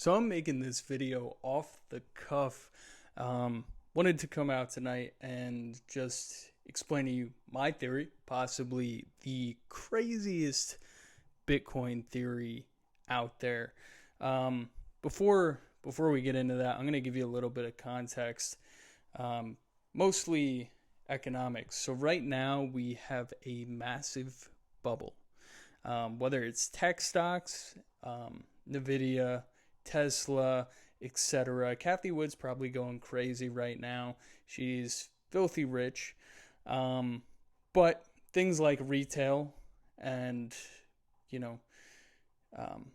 So I'm making this video off the cuff. Wanted to come out tonight and just explain to you my theory, possibly the craziest Bitcoin theory out there. Um, before we get into that, I'm going to give you a little bit of context, mostly economics. So right now we have a massive bubble, whether it's tech stocks, Nvidia, Tesla, etc. Kathy Wood's probably going crazy right now. She's filthy rich. Um, but things like retail and, you know, um,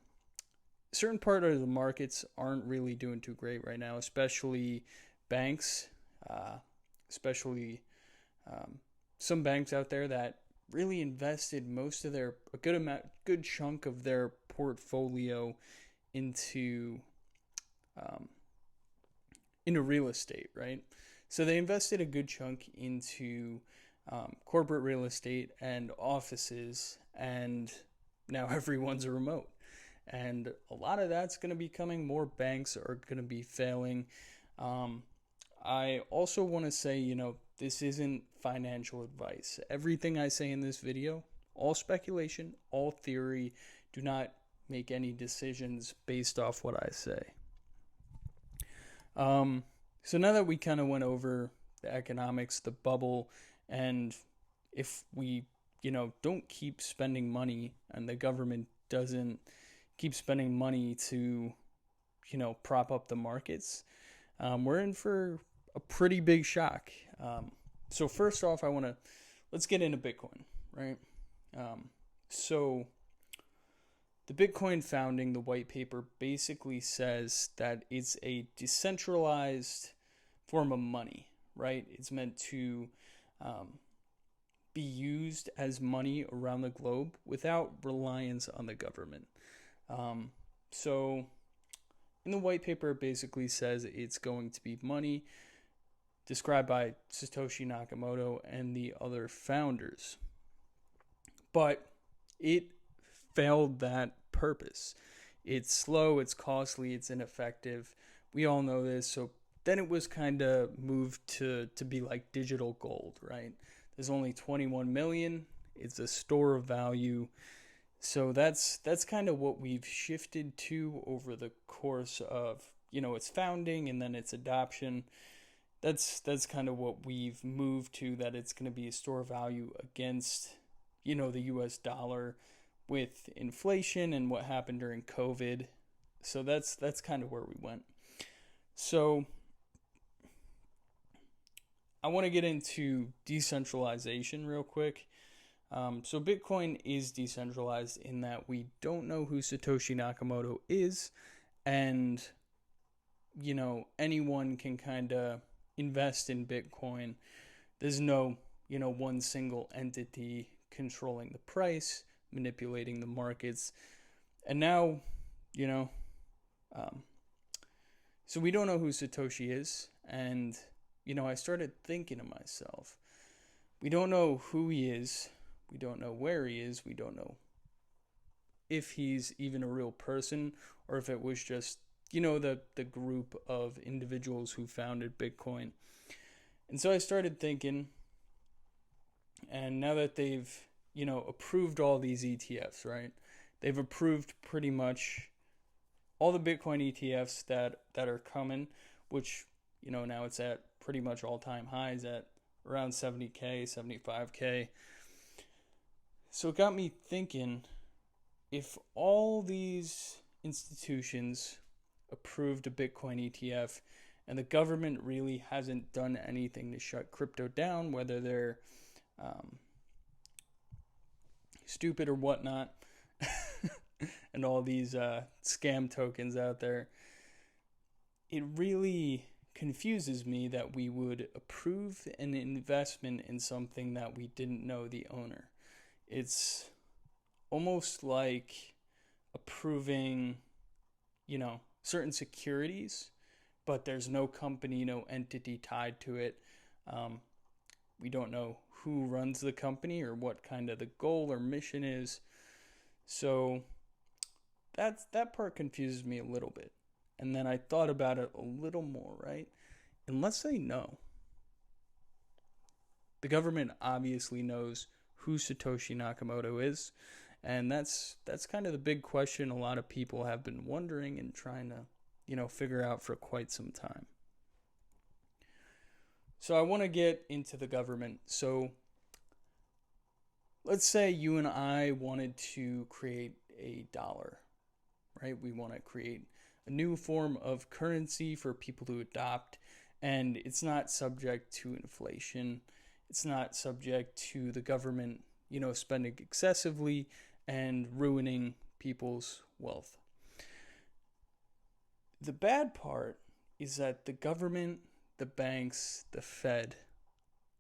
certain part of the markets aren't really doing too great right now, especially banks, uh, especially um, some banks out there that really invested most of their a good chunk of their portfolio into um, into real estate, right? So they invested a good chunk into corporate real estate and offices, and now everyone's a remote. And a lot of that's going to be coming. More banks are going to be failing. Um, I also want to say, this isn't financial advice. Everything I say in this video, all speculation, all theory. Do not make any decisions based off what I say. So now that we kind of went over the economics, the bubble, and if we, don't keep spending money and the government doesn't keep spending money to, prop up the markets, we're in for a pretty big shock. So first off, let's get into Bitcoin, right? So the Bitcoin founding, the white paper basically says that it's a decentralized form of money, right? It's meant to be used as money around the globe without reliance on the government. So in the white paper, it basically says it's going to be money described by Satoshi Nakamoto and the other founders. But it failed that purpose. It's slow, it's costly, it's ineffective. We all know this. So then it was kind of moved to be like digital gold, right? There's only 21 million. It's a store of value. So that's kind of what we've shifted to over the course of, its founding and then its adoption. That's kind of what we've moved to, that it's going to be a store of value against, the US dollar with inflation and what happened during COVID. So that's kind of where we went. So I want to get into decentralization real quick. So Bitcoin is decentralized in that we don't know who Satoshi Nakamoto is, and anyone can kind of invest in Bitcoin. There's no one single entity controlling the price, manipulating the markets, and now so we don't know who Satoshi is, and I started thinking to myself, we don't know who he is. We don't know where he is. We don't know if he's even a real person or if it was just, the group of individuals who founded Bitcoin. And so I started thinking, and now that they've, approved all these ETFs, right? They've approved pretty much all the Bitcoin ETFs that are coming, which, now it's at pretty much all-time highs at around 70K, 75K. So it got me thinking, if all these institutions approved a Bitcoin ETF and the government really hasn't done anything to shut crypto down, whether they're stupid or whatnot, and all these scam tokens out there, it really confuses me that we would approve an investment in something that we didn't know the owner. It's almost like approving, certain securities, but there's no company, no entity tied to it. We don't know who runs the company or what kind of the goal or mission is. So that part confuses me a little bit. And then I thought about it a little more, right? And let's say no. The government obviously knows who Satoshi Nakamoto is, and that's kind of the big question a lot of people have been wondering and trying to, figure out for quite some time. So I want to get into the government. So let's say you and I wanted to create a dollar, right? We want to create a new form of currency for people to adopt, and it's not subject to inflation. It's not subject to the government, spending excessively and ruining people's wealth. The bad part is that the government, the banks, the Fed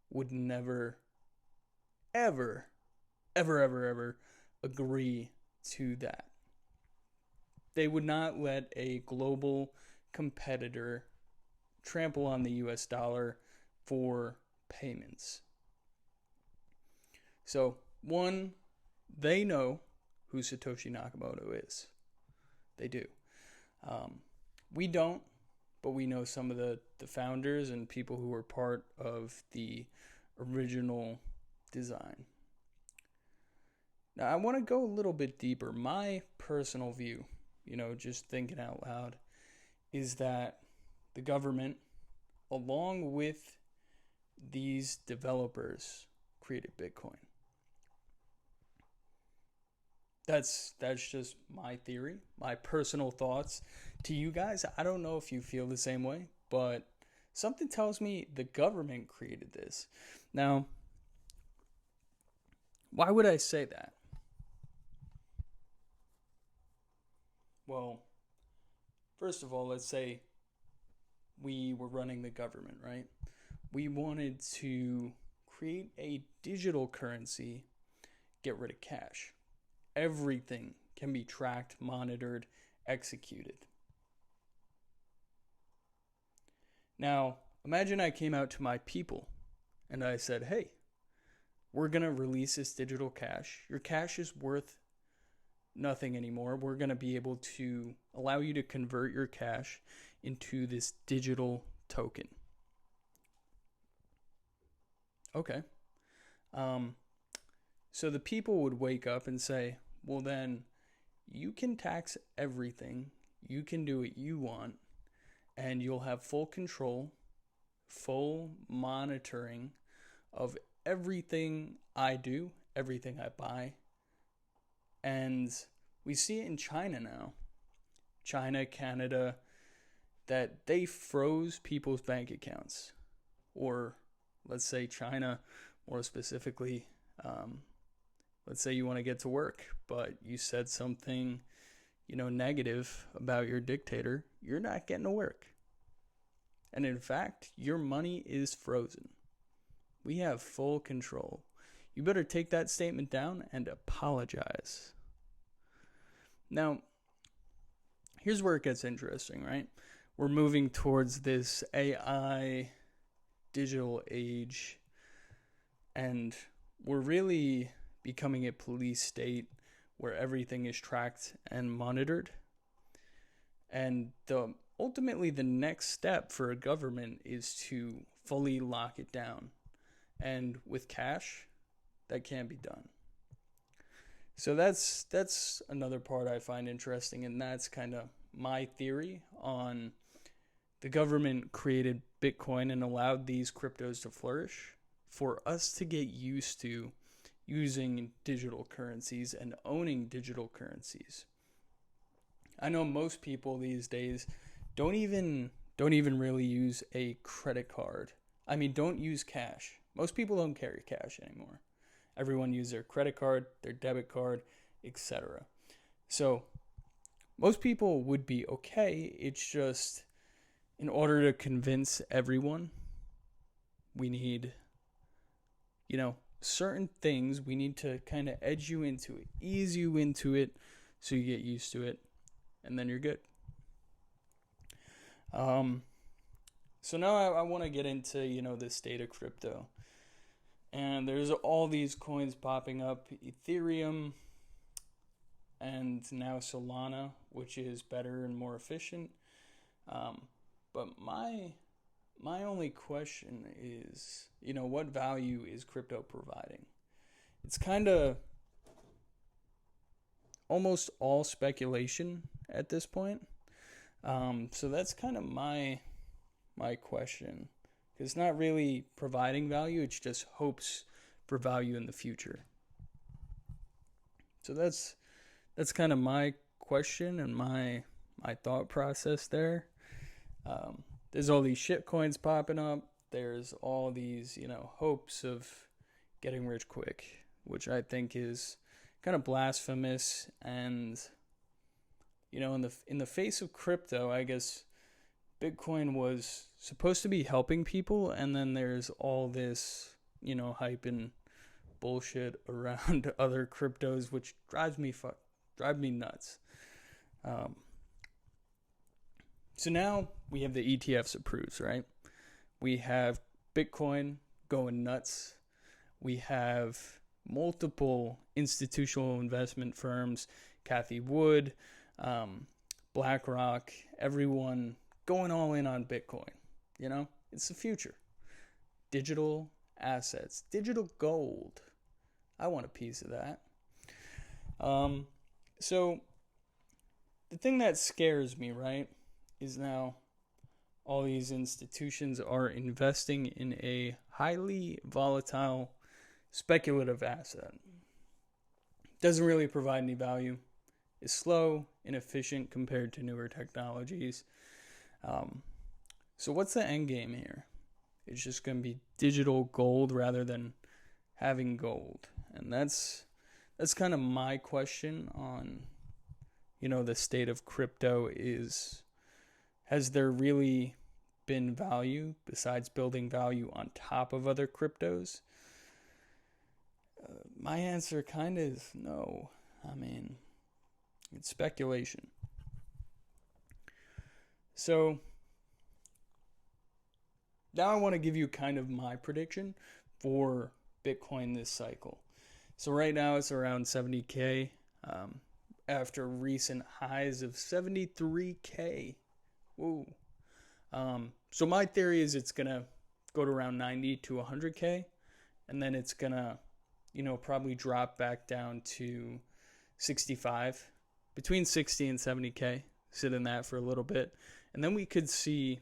would never, ever, ever, ever, ever agree to that. They would not let a global competitor trample on the US dollar for payments. So, one, they know who Satoshi Nakamoto is. They do. We don't, but we know some of the founders and people who were part of the original design. Now, I want to go a little bit deeper. My personal view, just thinking out loud, is that the government, along with these developers, created Bitcoin. That's just my theory, my personal thoughts to you guys. I don't know if you feel the same way, but something tells me the government created this. Now, why would I say that? Well, first of all, let's say we were running the government, right? We wanted to create a digital currency, get rid of cash. Everything can be tracked, monitored, executed. Now, imagine I came out to my people and I said, hey, we're going to release this digital cash. Your cash is worth nothing anymore. We're going to be able to allow you to convert your cash into this digital token. Okay. So the people would wake up and say, well, then you can tax everything. You can do what you want, and you'll have full control, full monitoring of everything I do, everything I buy. And we see it in China now. China, Canada, that they froze people's bank accounts. Or let's say China, more specifically, let's say you want to get to work, but you said something, negative about your dictator, you're not getting to work. And in fact, your money is frozen. We have full control. You better take that statement down and apologize. Now, here's where it gets interesting, right? We're moving towards this AI digital age, and we're really becoming a police state where everything is tracked and monitored. And ultimately the next step for a government is to fully lock it down. And with cash, that can't be done. So that's another part I find interesting, and that's kind of my theory on the government created Bitcoin and allowed these cryptos to flourish for us to get used to using digital currencies and owning digital currencies. I know most people these days don't even really use a credit card. I mean, don't use cash. Most people don't carry cash anymore. Everyone uses their credit card, their debit card, etc. So most people would be okay. It's just in order to convince everyone, we need, certain things. We need to kind of edge you into it, ease you into it so you get used to it, and then you're good. So now I want to get into, the state of crypto. And there's all these coins popping up, Ethereum, and now Solana, which is better and more efficient. But my only question is, what value is crypto providing? It's kind of almost all speculation at this point. So that's kind of my question. It's not really providing value; it's just hopes for value in the future. So that's kind of my question and my thought process there. There's all these shit coins popping up. There's all these, hopes of getting rich quick, which I think is kind of blasphemous. And, in the face of crypto, I guess Bitcoin was supposed to be helping people, and then there's all this, hype and bullshit around other cryptos, which drives me nuts. So now we have the ETFs approved, right? We have Bitcoin going nuts. We have multiple institutional investment firms, Cathie Wood, BlackRock, everyone going all in on Bitcoin. It's the future. Digital assets, digital gold. I want a piece of that. So the thing that scares me, right, is now all these institutions are investing in a highly volatile, speculative asset. Doesn't really provide any value. Is slow, inefficient compared to newer technologies. So what's the end game here? It's just going to be digital gold rather than having gold. And that's kind of my question on, the state of crypto is, has there really been value besides building value on top of other cryptos? My answer kind of is no. I mean, it's speculation. So now I want to give you kind of my prediction for Bitcoin this cycle. So right now it's around 70K after recent highs of 73K. Woo. So my theory is it's going to go to around 90 to 100K, and then it's going to, probably drop back down to 65, between 60 and 70K, sit in that for a little bit. And then we could see,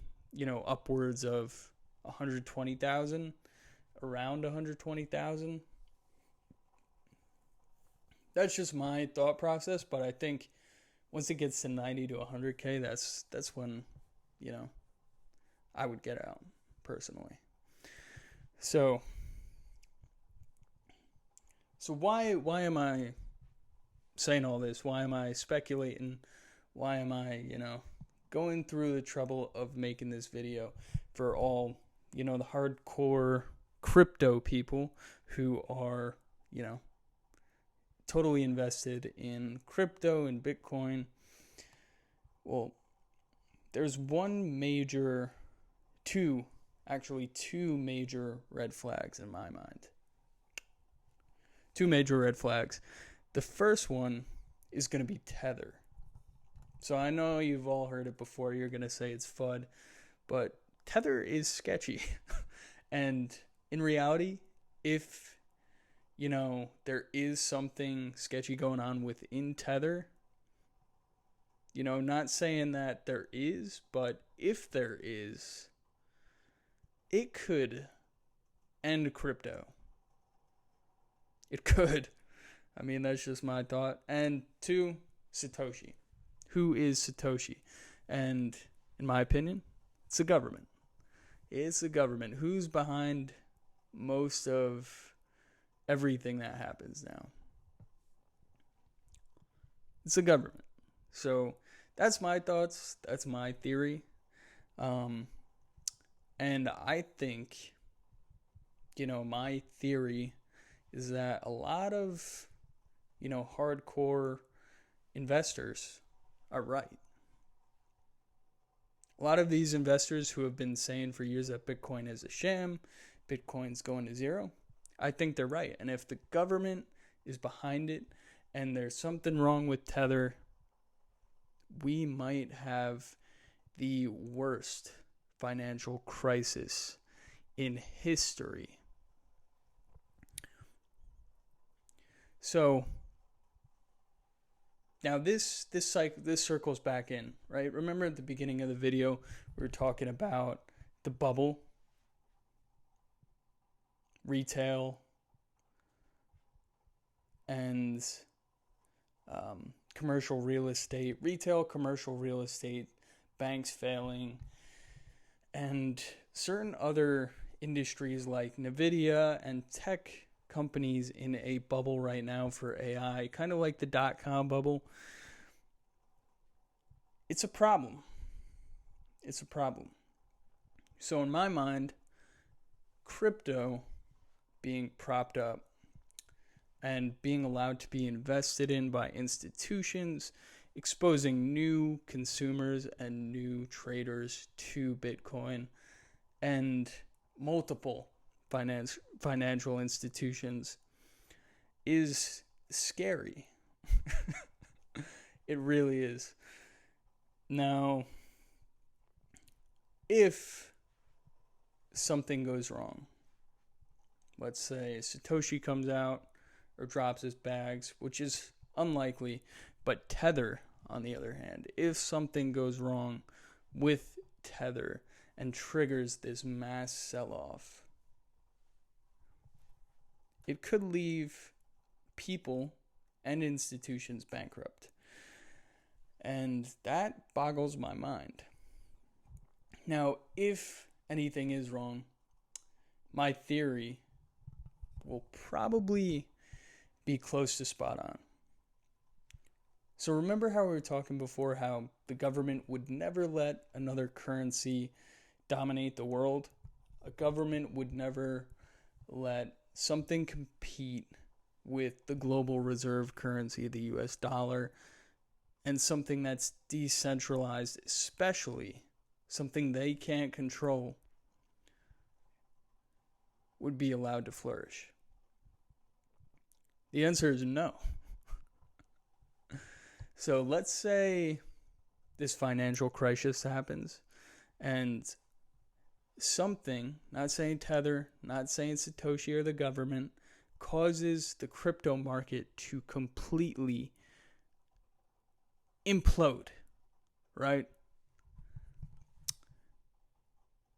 upwards of 120,000, around 120,000. That's just my thought process, but I think once it gets to 90 to 100K, that's when, I would get out personally. So why am I saying all this? Why am I speculating? Why am I, going through the trouble of making this video for all, the hardcore crypto people who are, totally invested in crypto and Bitcoin? Well, there's two major red flags in my mind. Two major red flags. The first one is going to be Tether. So I know you've all heard it before. You're going to say it's FUD, but Tether is sketchy. And in reality, if, there is something sketchy going on within Tether, not saying that there is, but if there is, it could end crypto. It could. I mean, that's just my thought. And two, Satoshi. Who is Satoshi? And in my opinion, it's the government. It's the government. Who's behind most of everything that happens now? It's the government. So that's my thoughts. That's my theory. And I think, my theory is that a lot of, hardcore investors are right. A lot of these investors who have been saying for years that Bitcoin is a sham, Bitcoin's going to zero, I think they're right. And if the government is behind it and there's something wrong with Tether, we might have the worst financial crisis in history. So now this circles back in, right? Remember at the beginning of the video we were talking about the bubble, retail, and commercial real estate, banks failing, and certain other industries like Nvidia and tech companies in a bubble right now for AI, kind of like the dot-com bubble. It's a problem. So in my mind, crypto being propped up and being allowed to be invested in by institutions, exposing new consumers and new traders to Bitcoin, and multiple financial institutions is scary. It really is. Now, if something goes wrong, let's say Satoshi comes out or drops his bags, which is unlikely, but Tether, on the other hand, if something goes wrong with Tether and triggers this mass sell-off, it could leave people and institutions bankrupt. And that boggles my mind. Now, if anything is wrong, my theory will probably be close to spot on. So remember how we were talking before how the government would never let another currency dominate the world? A government would never let something compete with the global reserve currency, the US dollar, and something that's decentralized, especially something they can't control, would be allowed to flourish. The answer is no. So let's say this financial crisis happens and something, not saying Tether, not saying Satoshi or the government, causes the crypto market to completely implode, right?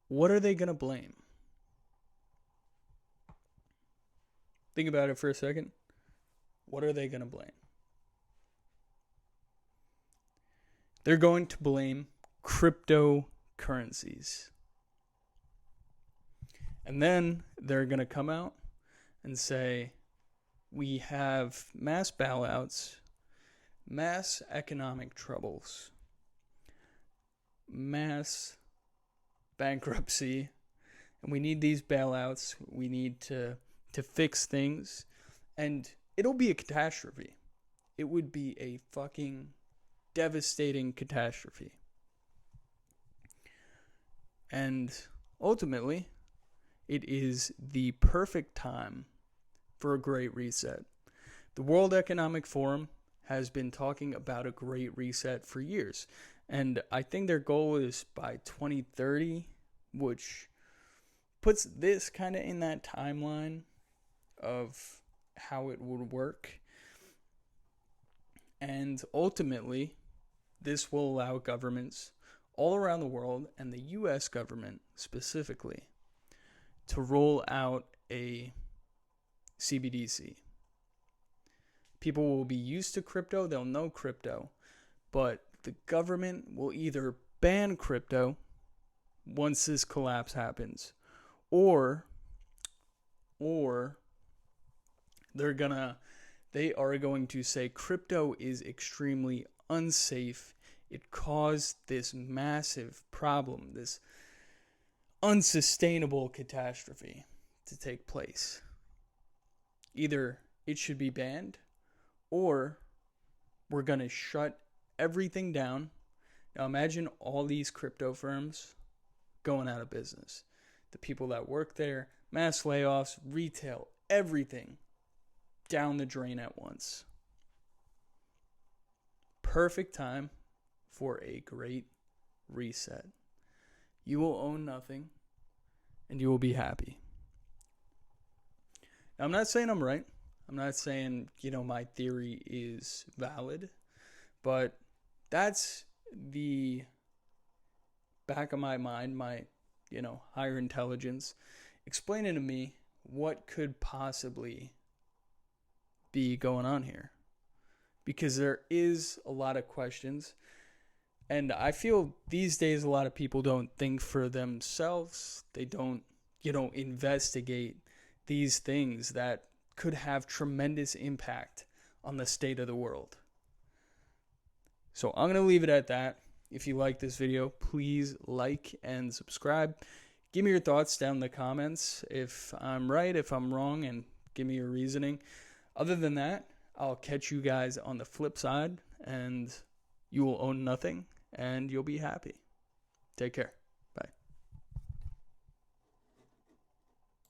What are they going to blame? Think about it for a second. What are they going to blame? They're going to blame cryptocurrencies. And then they're going to come out and say, we have mass bailouts, mass economic troubles, mass bankruptcy, and we need these bailouts. We need to fix things, and it'll be a catastrophe. It would be a fucking devastating catastrophe. And ultimately, it is the perfect time for a great reset. The World Economic Forum has been talking about a great reset for years. And I think their goal is by 2030, which puts this kind of in that timeline of how it would work. And ultimately, this will allow governments all around the world, and the US government specifically, to roll out a CBDC. People will be used to crypto, they'll know crypto, but the government will either ban crypto once this collapse happens, or they are going to say crypto is extremely unsafe. It caused this massive problem, this unsustainable catastrophe to take place. Either it should be banned, or we're going to shut everything down. Now imagine all these crypto firms going out of business. The people that work there, mass layoffs, retail, everything down the drain at once. Perfect time for a great reset. You will own nothing, and you will be happy. Now, I'm not saying I'm right. I'm not saying, my theory is valid, but that's the back of my mind, my, higher intelligence, explaining to me what could possibly be going on here. Because there is a lot of questions, and I feel these days a lot of people don't think for themselves. They don't, investigate these things that could have tremendous impact on the state of the world. So I'm going to leave it at that. If you like this video, please like and subscribe. Give me your thoughts down in the comments if I'm right, if I'm wrong, and give me your reasoning. Other than that, I'll catch you guys on the flip side, and you will own nothing, and you'll be happy. Take care.